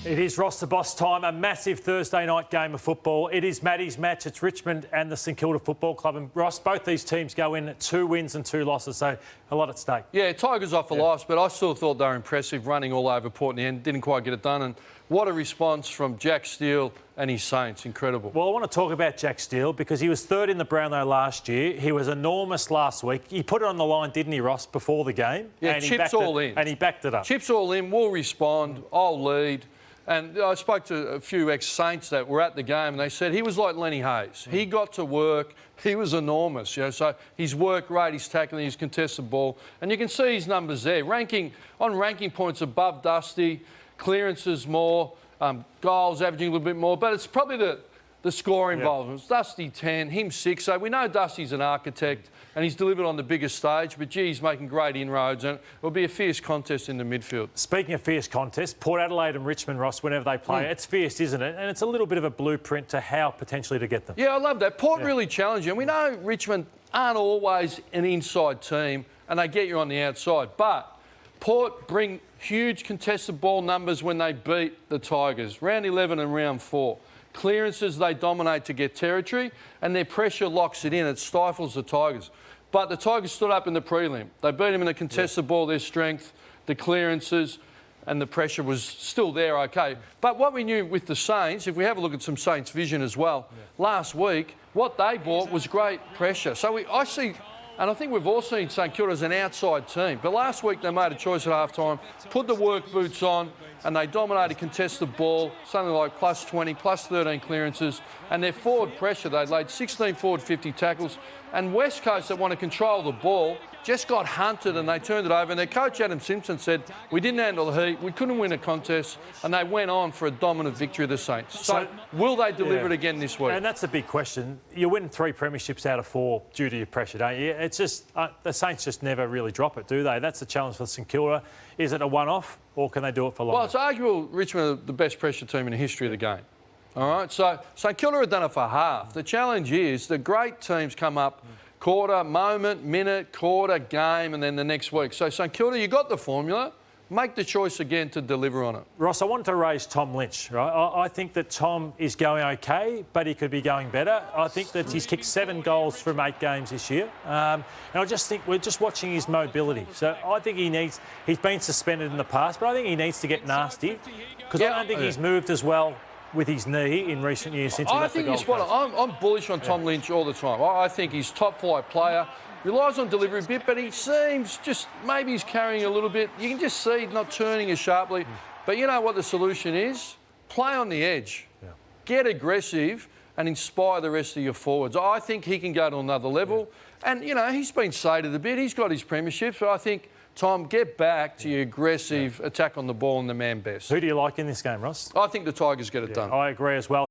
It is Ross the Boss time, a massive Thursday night game of football. It is Maddie's match. It's Richmond and the St Kilda Football Club. And Ross, both these teams go in at 2 wins and 2 losses, so a lot at stake. Yeah, Tigers off a loss, but I still thought they were impressive, running all over Port in the end. Didn't quite get it done. And what a response from Jack Steele and his Saints. Incredible. Well, I want to talk about Jack Steele because he was third in the Brownlow last year. He was enormous last week. He put it on the line, didn't he, Ross, before the game? Yeah, and chips all in. And he backed it up. Chips all in, we'll respond, I'll lead. And I spoke to a few ex-Saints that were at the game and they said he was like Lenny Hayes. He got to work. He was enormous, you know, so his work rate, his tackling, his contested ball. And you can see his numbers there. Ranking points above Dusty, clearances more, goals averaging a little bit more. But it's probably the score involvement. Dusty 10, him 6. So we know Dusty's an architect and he's delivered on the biggest stage, but gee, he's making great inroads and it'll be a fierce contest in the midfield. Speaking of fierce contest, Port Adelaide and Richmond, Ross, whenever they play, it's fierce, isn't it? And it's a little bit of a blueprint to how potentially to get them. Yeah, I love that. Port really challenge you. And we know Richmond aren't always an inside team and they get you on the outside, but Port bring huge contested ball numbers when they beat the Tigers, round 11 and round 4. Clearances, they dominate to get territory and their pressure locks it in. It stifles the Tigers. But the Tigers stood up in the prelim. They beat them in the contested ball, their strength, the clearances, and the pressure was still there, okay. But what we knew with the Saints, if we have a look at some Saints vision as well, last week, what they brought was great pressure. So I see, and I think we've all seen St Kilda as an outside team, but last week they made a choice at half-time, put the work boots on, and they dominated contested ball, something like plus 20, plus 13 clearances, and their forward pressure, they laid 16 forward 50 tackles, and West Coast that want to control the ball just got hunted and they turned it over, and their coach Adam Simpson said, we didn't handle the heat, we couldn't win a contest, and they went on for a dominant victory of the Saints. So will they deliver it again this week? And that's the big question. You win 3 premierships out of 4 due to your pressure, don't you? It's just, the Saints just never really drop it, do they? That's the challenge for St Kilda. Is it a one-off or can they do it for longer? Well, it's arguable Richmond are the best pressure team in the history of the game. All right, so St Kilda have done it for half. The challenge is the great teams come up quarter, moment, minute, quarter, game, and then the next week. So St Kilda, you got the formula. Make the choice again to deliver on it. Ross, I wanted to raise Tom Lynch, right? I think that Tom is going okay, but he could be going better. I think that he's kicked 7 goals from 8 games this year. And I just think we're just watching his mobility. So I think he's been suspended in the past, but I think he needs to get nasty because I don't think he's moved as well with his knee in recent years since he left the Gold Coast. I'm bullish on Tom Lynch all the time. I think he's top-flight player. Relies on delivery a bit, but he seems just, maybe he's carrying a little bit. You can just see he's not turning as sharply. But you know what the solution is? Play on the edge. Get aggressive and inspire the rest of your forwards. I think he can go to another level. And, you know, he's been sated a bit. He's got his premierships, but I think, Tom, get back to your aggressive attack on the ball and the man best. Who do you like in this game, Ross? I think the Tigers get it done. I agree as well.